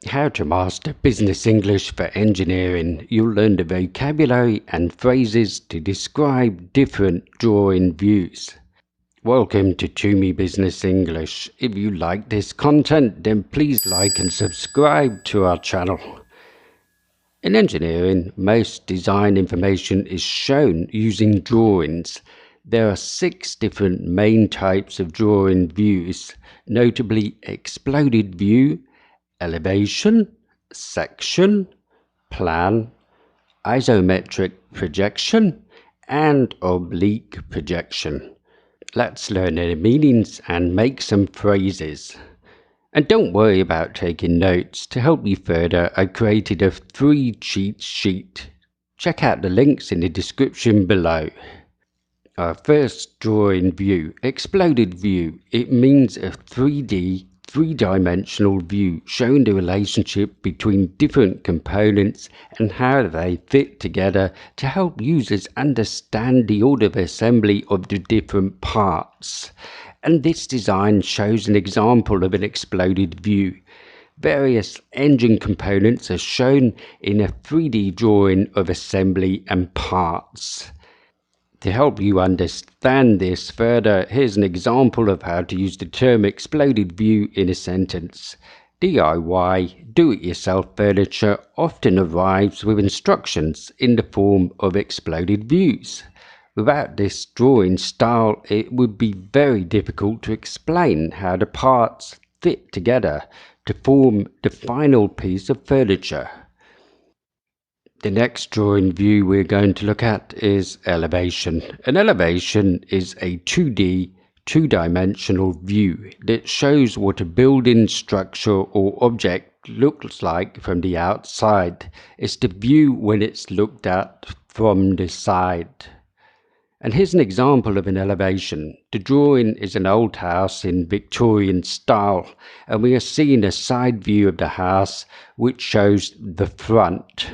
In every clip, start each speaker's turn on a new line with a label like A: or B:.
A: How to master business English for engineering. You'll learn the vocabulary and phrases to describe different drawing views. Welcome to Me Business English. If you like this content, then please like and subscribe to our channel. In engineering, most design information is shown using drawings. There are 6 different main types of drawing views, notably exploded view, elevation, section, plan, isometric projection, and oblique projection. Let's learn their meanings and make some phrases. And don't worry about taking notes. To help you further, I created a free cheat sheet. Check out the links in the description below. Our first drawing view, exploded view. It means a 3D, three-dimensional view showing the relationship between different components and how they fit together to help users understand the order of assembly of the different parts. And this design shows an example of an exploded view. Various engine components are shown in a 3D drawing of assembly and parts. To help you understand this further, here's an example of how to use the term exploded view in a sentence. DIY, do-it-yourself furniture often arrives with instructions in the form of exploded views. Without this drawing style, it would be very difficult to explain how the parts fit together to form the final piece of furniture. The next drawing view we're going to look at is elevation. An elevation is a 2D, two-dimensional view that shows what a building, structure or object looks like from the outside. It's the view when it's looked at from the side. And here's an example of an elevation. The drawing is an old house in Victorian style, and we are seeing a side view of the house which shows the front.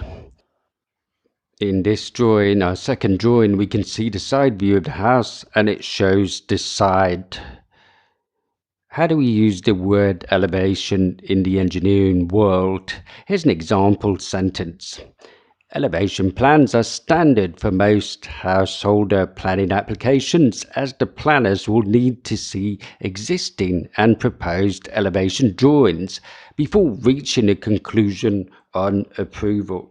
A: In this drawing, our second drawing, we can see the side view of the house and it shows the side. How do we use the word elevation in the engineering world? Here's an example sentence. Elevation plans are standard for most householder planning applications, as the planners will need to see existing and proposed elevation drawings before reaching a conclusion on approval.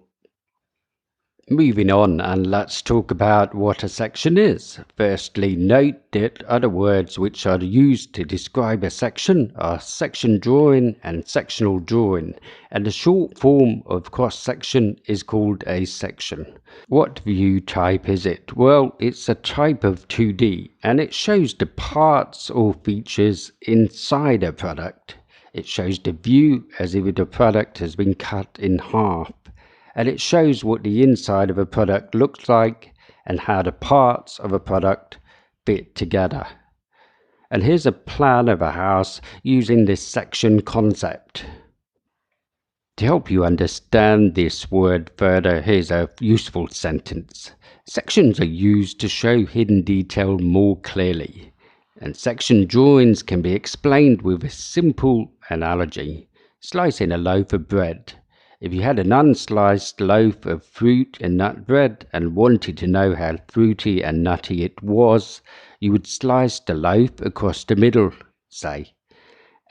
A: Moving on, and let's talk about what a section is. Firstly, note that other words which are used to describe a section are section drawing and sectional drawing, and the short form of cross-section is called a section. What view type is it? Well, it's a type of 2D, and it shows the parts or features inside a product. It shows the view as if the product has been cut in half. And it shows what the inside of a product looks like and how the parts of a product fit together. And here's a plan of a house using this section concept. To help you understand this word further, here's a useful sentence. Sections are used to show hidden detail more clearly, and section drawings can be explained with a simple analogy. Slicing a loaf of bread. If you had an unsliced loaf of fruit and nut bread and wanted to know how fruity and nutty it was, you would slice the loaf across the middle, say,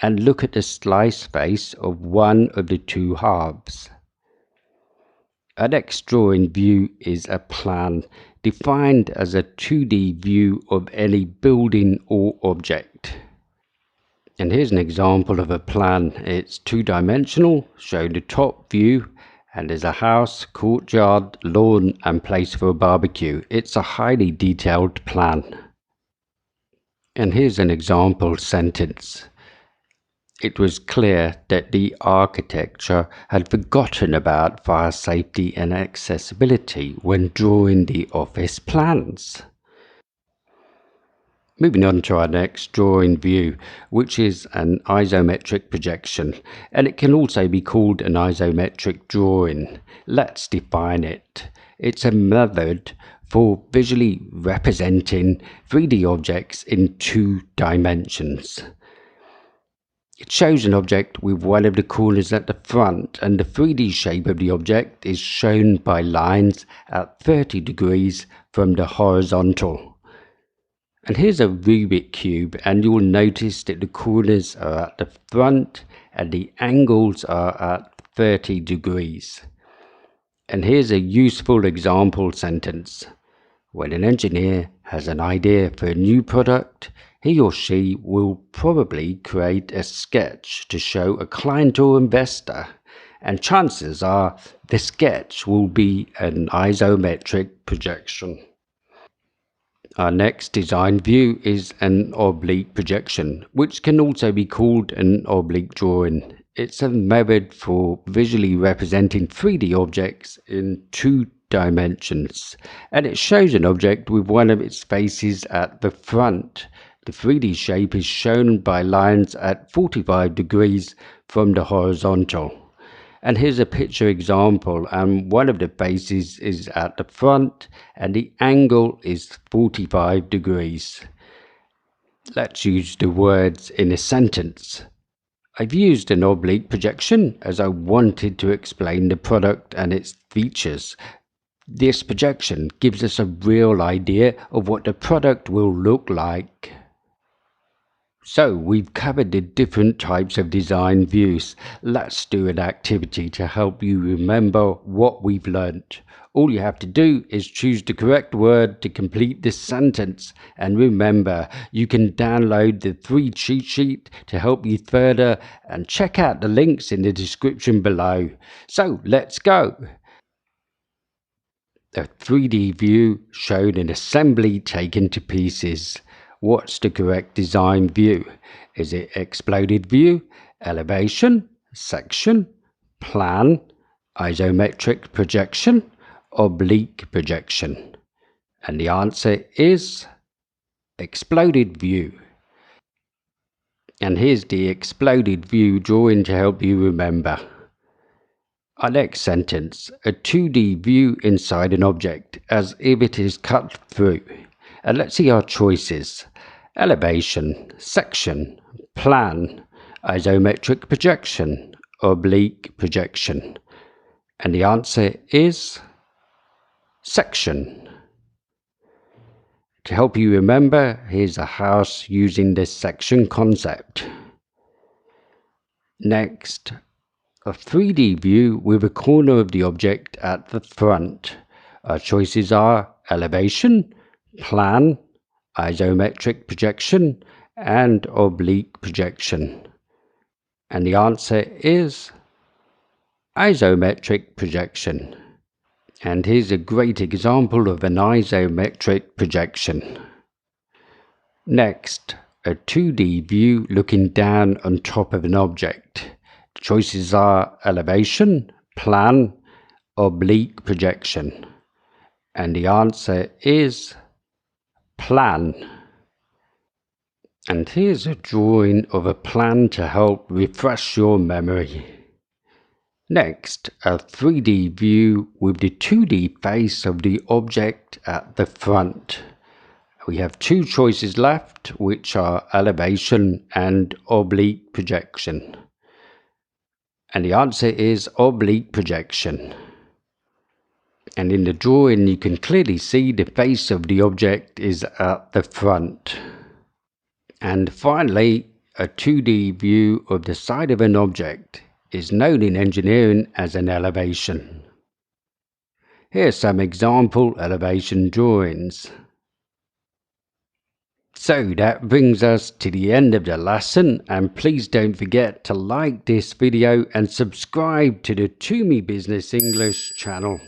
A: and look at the slice face of one of the two halves. A next drawing view is a plan, defined as a 2D view of any building or object. And here's an example of a plan. It's two-dimensional, showing the top view, and there's a house, courtyard, lawn, and place for a barbecue. It's a highly detailed plan. And here's an example sentence. It was clear that the architecture had forgotten about fire safety and accessibility when drawing the office plans. Moving on to our next drawing view, which is an isometric projection, and it can also be called an isometric drawing. Let's define it. It's a method for visually representing 3D objects in 2 dimensions. It shows an object with one of the corners at the front, and the 3D shape of the object is shown by lines at 30 degrees from the horizontal. And here's a Rubik cube, and you'll notice that the corners are at the front and the angles are at 30 degrees. And here's a useful example sentence. When an engineer has an idea for a new product, he or she will probably create a sketch to show a client or investor, and chances are the sketch will be an isometric projection. Our next design view is an oblique projection, which can also be called an oblique drawing. It's a method for visually representing 3D objects in 2 dimensions, and it shows an object with one of its faces at the front. The 3D shape is shown by lines at 45 degrees from the horizontal. And here's a picture example, and one of the faces is at the front and the angle is 45 degrees. Let's use the words in a sentence. I've used an oblique projection as I wanted to explain the product and its features. This projection gives us a real idea of what the product will look like. So we've covered the different types of design views. Let's do an activity to help you remember what we've learnt. All you have to do is choose the correct word to complete this sentence. And remember, you can download the 3 cheat sheet to help you further, and check out the links in the description below. So let's go. A 3D view showed an assembly taken to pieces. What's the correct design view? Is it exploded view, elevation, section, plan, isometric projection, oblique projection? And the answer is exploded view. And here's the exploded view drawing to help you remember. Our next sentence, a 2D view inside an object as if it is cut through. And let's see our choices. Elevation, section, plan, isometric projection, oblique projection. And the answer is section. To help you remember, here's a house using this section concept. Next, a 3D view with a corner of the object at the front. Our choices are elevation, plan, isometric projection, and oblique projection. And the answer is isometric projection. And here's a great example of an isometric projection. Next, a 2D view looking down on top of an object. Choices are elevation, plan, oblique projection. And the answer is plan. And here's a drawing of a plan to help refresh your memory. Next, a 3D view with the 2D face of the object at the front. We have 2 choices left, which are elevation and oblique projection. And the answer is oblique projection. And in the drawing you can clearly see the face of the object is at the front. And finally, a 2D view of the side of an object is known in engineering as an elevation. Here are some example elevation drawings. So that brings us to the end of the lesson, and please don't forget to like this video and subscribe to the To Me Business English channel.